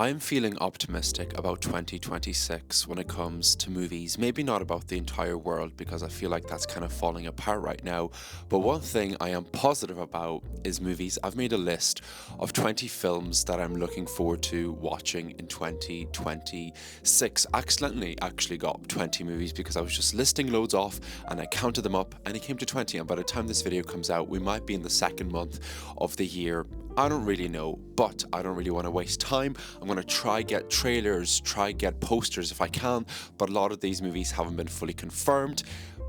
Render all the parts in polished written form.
I'm feeling optimistic about 2026 when it comes to movies. Maybe not about the entire world because I feel like that's kind of falling apart right now. But one thing I am positive about is movies. I've made a list of 20 films that I'm looking forward to watching in 2026. Accidentally actually got 20 movies because I was just listing loads off and I counted them up and it came to 20. And by the time this video comes out, we might be in the second month of the year. I don't really know, but I don't really want to waste time. I'm going to try get trailers, try get posters if I can, but a lot of these movies haven't been fully confirmed.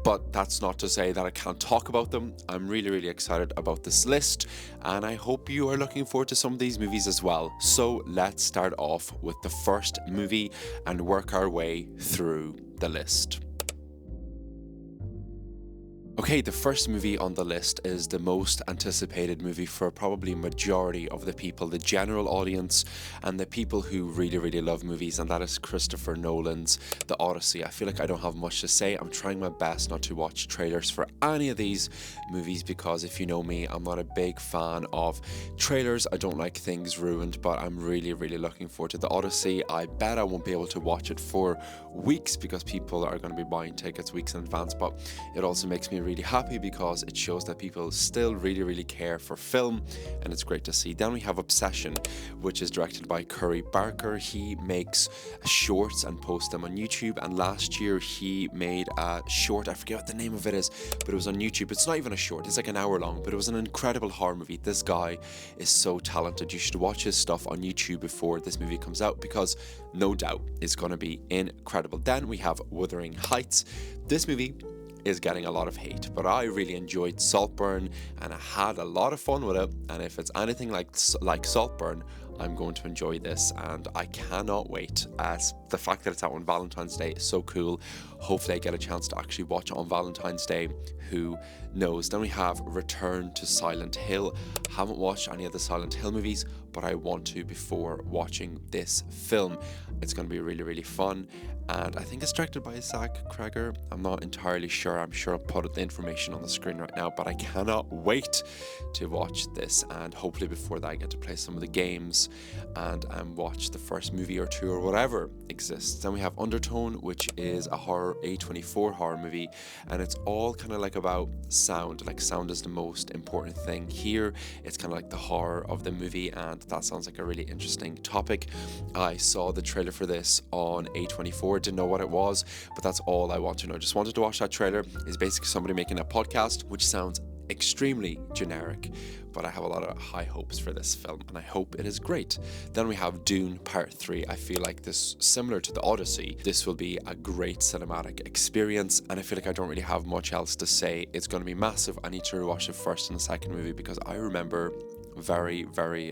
But that's not to say that I can't talk about them. I'm really excited about this list, and I hope you are looking forward to some of these movies as well. So let's start off with the first movie and work our way through the list. Okay, the first movie on the list is the most anticipated movie for probably majority of the people, the general audience, and the people who really love movies, and that is Christopher Nolan's The Odyssey. I feel like I don't have much to say. I'm trying my best not to watch trailers for any of these movies because if you know me, I'm not a big fan of trailers. I don't like things ruined, but I'm really looking forward to The Odyssey. I bet I won't be able to watch it for weeks because people are going to be buying tickets weeks in advance, but it also makes me really happy because it shows that people still really care for film, and it's great to see. Then we have Obsession, which is directed by Curry Barker. He makes shorts and posts them on YouTube, and last year he made a short, I forget what the name of it is, but it was on YouTube. It's not even a short, it's like an hour long, but it was an incredible horror movie. This guy is so talented. You should watch his stuff on YouTube before this movie comes out because no doubt it's going to be incredible. Then we have Wuthering Heights. This movie is getting a lot of hate, but I really enjoyed Saltburn and I had a lot of fun with it, and if it's anything like Saltburn, I'm going to enjoy this, and I cannot wait. As the fact that it's out on Valentine's Day is so cool. Hopefully I get a chance to actually watch it on Valentine's Day. Who knows? Then we have Return to Silent Hill. Haven't watched any of the Silent Hill movies, but I want to before watching this film. It's going to be really fun, and I think it's directed by Zach Kreger. I'm not entirely sure. I'm sure I'll put the information on the screen right now, but I cannot wait to watch this, and hopefully before that I get to play some of the games and watch the first movie or two or whatever exists. Then we have Undertone, which is a horror A24 horror movie, and it's all kind of like about sound. Like sound is the most important thing here. It's kind of like the horror of the movie, and that sounds like a really interesting topic. I saw the trailer for this on A24, didn't know what it was, but that's all I want to know. Just wanted to watch that trailer. It's basically somebody making a podcast, which sounds extremely generic, but I have a lot of high hopes for this film and I hope it is great. Then we have Dune Part 3. I feel like this, similar to The Odyssey, this will be a great cinematic experience, and I feel like I don't really have much else to say. It's going to be massive. I need to rewatch the first and the second movie because I remember very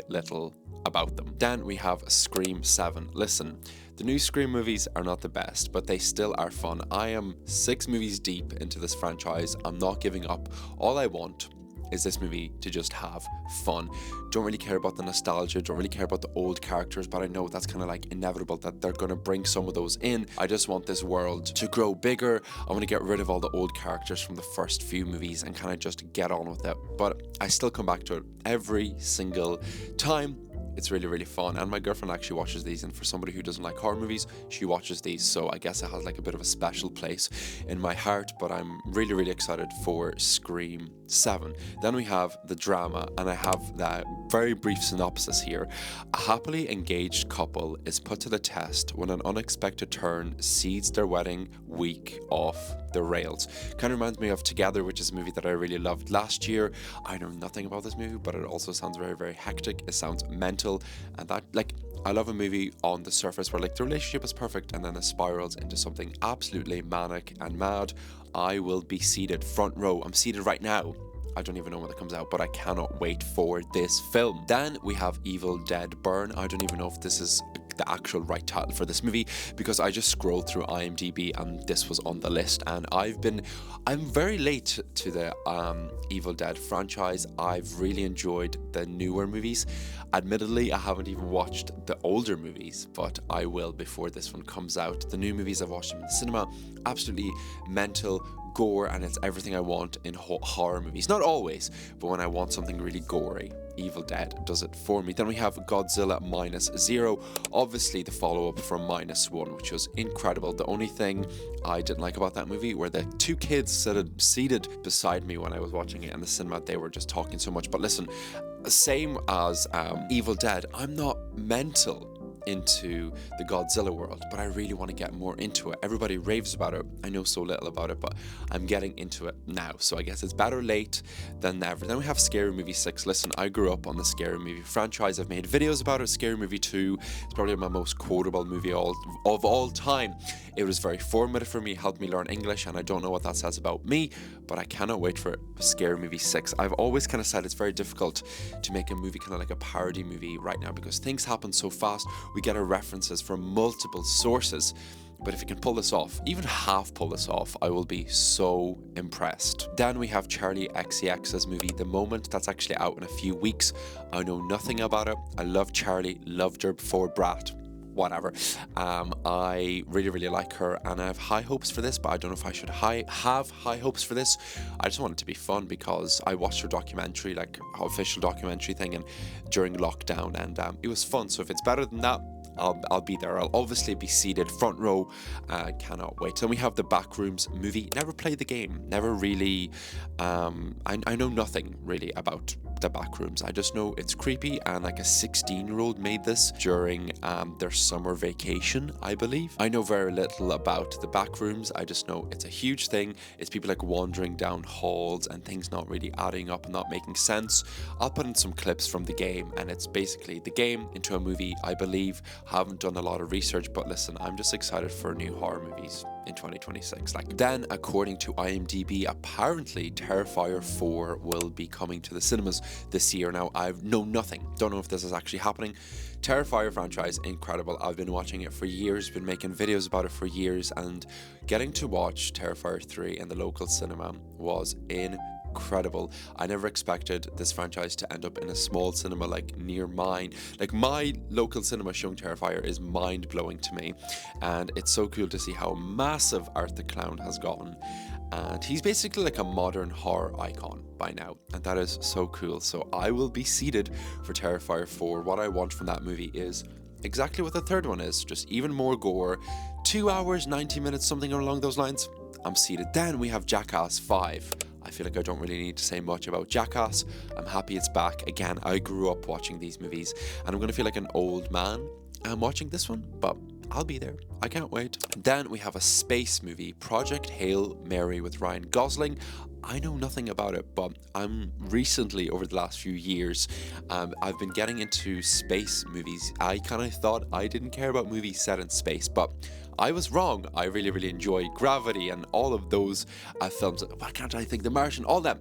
little about them. Then we have Scream 7. Listen, the new Scream movies are not the best, but they still are fun. I am 6 movies deep into this franchise. I'm not giving up. All I want is this movie to just have fun. Don't really care about the nostalgia, don't really care about the old characters, but I know that's kind of like inevitable that they're going to bring some of those in. I just want this world to grow bigger. I want to get rid of all the old characters from the first few movies and kind of just get on with it. But I still come back to it every single time. It's really fun, and my girlfriend actually watches these, and for somebody who doesn't like horror movies, she watches these, so I guess it has like a bit of a special place in my heart. But I'm really excited for Scream 7. Then we have the drama, and I have that very brief synopsis here. A happily engaged couple is put to the test when an unexpected turn seeds their wedding week off the rails. Kind of reminds me of Together, which is a movie that I really loved last year. I know nothing about this movie, but it also sounds very hectic. It sounds mental, and that, like, I love a movie on the surface where like the relationship is perfect and then it spirals into something absolutely manic and mad. I will be seated front row. I'm seated right now. I don't even know when it comes out, but I cannot wait for this film. Then we have Evil Dead Burn. I don't even know if this is the actual right title for this movie because I just scrolled through IMDb and this was on the list, and I'm very late to the Evil Dead franchise. I've really enjoyed the newer movies. Admittedly, I haven't even watched the older movies, but I will before this one comes out. The new movies, I've watched them in the cinema. Absolutely mental, gore, and it's everything I want in horror movies. Not always, but when I want something really gory, Evil Dead does it for me. Then we have Godzilla Minus Zero, obviously the follow-up from Minus One, which was incredible. The only thing I didn't like about that movie were the two kids seated beside me when I was watching it in the cinema. They were just talking so much. But listen, same as Evil Dead, I'm not mental into the Godzilla world, but I really want to get more into it. Everybody raves about it. I know so little about it, but I'm getting into it now. So I guess it's better late than never. Then we have Scary Movie 6. Listen, I grew up on the Scary Movie franchise. I've made videos about it. Scary Movie 2 is probably my most quotable movie of all time. It was very formative for me, helped me learn English, and I don't know what that says about me, but I cannot wait for Scary Movie 6. I've always kind of said it's very difficult to make a movie kind of like a parody movie right now because things happen so fast. We get our references from multiple sources. But if you can pull this off, even half pull this off, I will be so impressed. Then we have Charlie XCX's movie, The Moment. That's actually out in a few weeks. I know nothing about it. I love Charlie, loved her before Brat. Whatever. I really like her, and I have high hopes for this, but I don't know if I should have high hopes for this. I just want it to be fun because I watched her documentary, like official documentary thing, and during lockdown, and it was fun. So if it's better than that, I'll be there. I'll obviously be seated front row. Cannot wait. Then we have the Backrooms movie. Never played the game. Never really. I know nothing really about the Backrooms. I just know it's creepy, and like a 16-year-old made this during their summer vacation, I believe. I know very little about the Backrooms. I just know it's a huge thing. It's people like wandering down halls and things not really adding up and not making sense. I'll put in some clips from the game, and it's basically the game into a movie, I believe. Haven't done a lot of research, but listen, I'm just excited for new horror movies in 2026. Then, according to IMDb, apparently Terrifier 4 will be coming to the cinemas this year. Now, I've known nothing. Don't know if this is actually happening. Terrifier franchise, incredible. I've been watching it for years, been making videos about it for years, and getting to watch Terrifier 3 in the local cinema was incredible. I never expected this franchise to end up in a small cinema like near mine. Like, my local cinema showing Terrifier is mind-blowing to me, and it's so cool to see how massive Art the Clown has gotten, and he's basically like a modern horror icon by now, and that is so cool. So I will be seated for Terrifier 4. What I want from that movie is exactly what the third one is, just even more gore. 2 hours, 90 minutes, something along those lines. I'm seated. Then we have Jackass 5. I feel like I don't really need to say much about Jackass. I'm happy it's back. Again, I grew up watching these movies, and I'm going to feel like an old man watching this one, but I'll be there. I can't wait. Then we have a space movie, Project Hail Mary with Ryan Gosling. I know nothing about it, but I'm recently, over the last few years, I've been getting into space movies. I kind of thought I didn't care about movies set in space, but I was wrong. I really enjoy Gravity and all of those films. Why can't I think? The Martian, all them.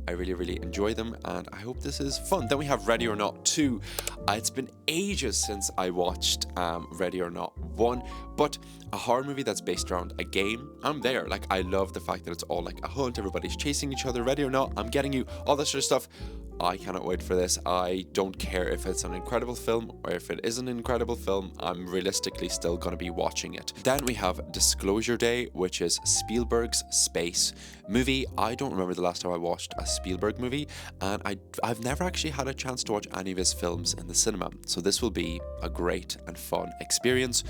I really enjoy them, and I hope this is fun. Then we have Ready or Not 2. It's been ages since I watched Ready or Not 1, but a horror movie that's based around a game, I'm there. Like, I love the fact that it's all like a hunt, everybody's chasing each other. Ready or Not, I'm getting you, all that sort of stuff. I cannot wait for this. I don't care if it's an incredible film or if it isn't an incredible film. I'm realistically still going to be watching it. Then we have Disclosure Day, which is Spielberg's space movie. I don't remember the last time I watched a Spielberg movie, and I've never actually had a chance to watch any of his films in the cinema. So this will be a great and fun experience.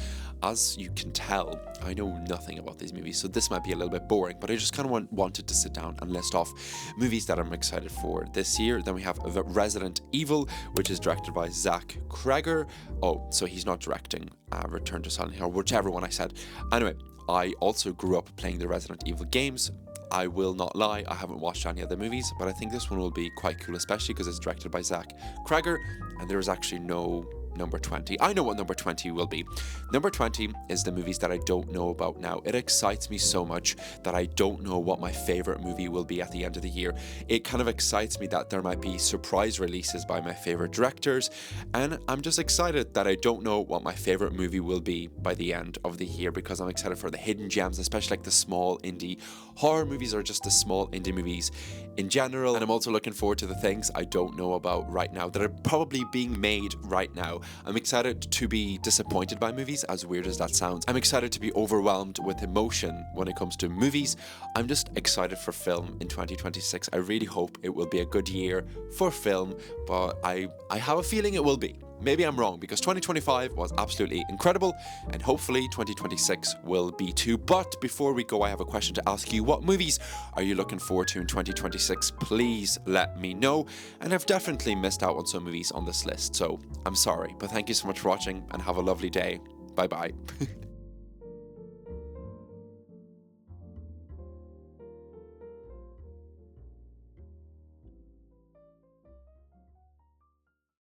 As you can tell, I know nothing about these movies, so this might be a little bit boring, but I just kind of wanted to sit down and list off movies that I'm excited for this year. Then we have Resident Evil, which is directed by Zach Kreger. Oh, so he's not directing Return to Silent Hill, whichever one I said. Anyway, I also grew up playing the Resident Evil games. I will not lie, I haven't watched any other movies, but I think this one will be quite cool, especially because it's directed by Zach Kreger, and there is actually no number 20. I know what number 20 will be. Number 20 is the movies that I don't know about now. It excites me so much that I don't know what my favorite movie will be at the end of the year. It kind of excites me that there might be surprise releases by my favorite directors, and I'm just excited that I don't know what my favorite movie will be by the end of the year, because I'm excited for the hidden gems, especially like the small indie horror movies or just the small indie movies in general. And I'm also looking forward to the things I don't know about right now that are probably being made right now. I'm excited to be disappointed by movies, as weird as that sounds. I'm excited to be overwhelmed with emotion when it comes to movies. I'm just excited for film in 2026. I really hope it will be a good year for film, but I have a feeling it will be. Maybe I'm wrong, because 2025 was absolutely incredible, and hopefully 2026 will be too. But before we go, I have a question to ask you. What movies are you looking forward to in 2026? Please let me know. And I've definitely missed out on some movies on this list, so I'm sorry. But thank you so much for watching, and have a lovely day. Bye bye.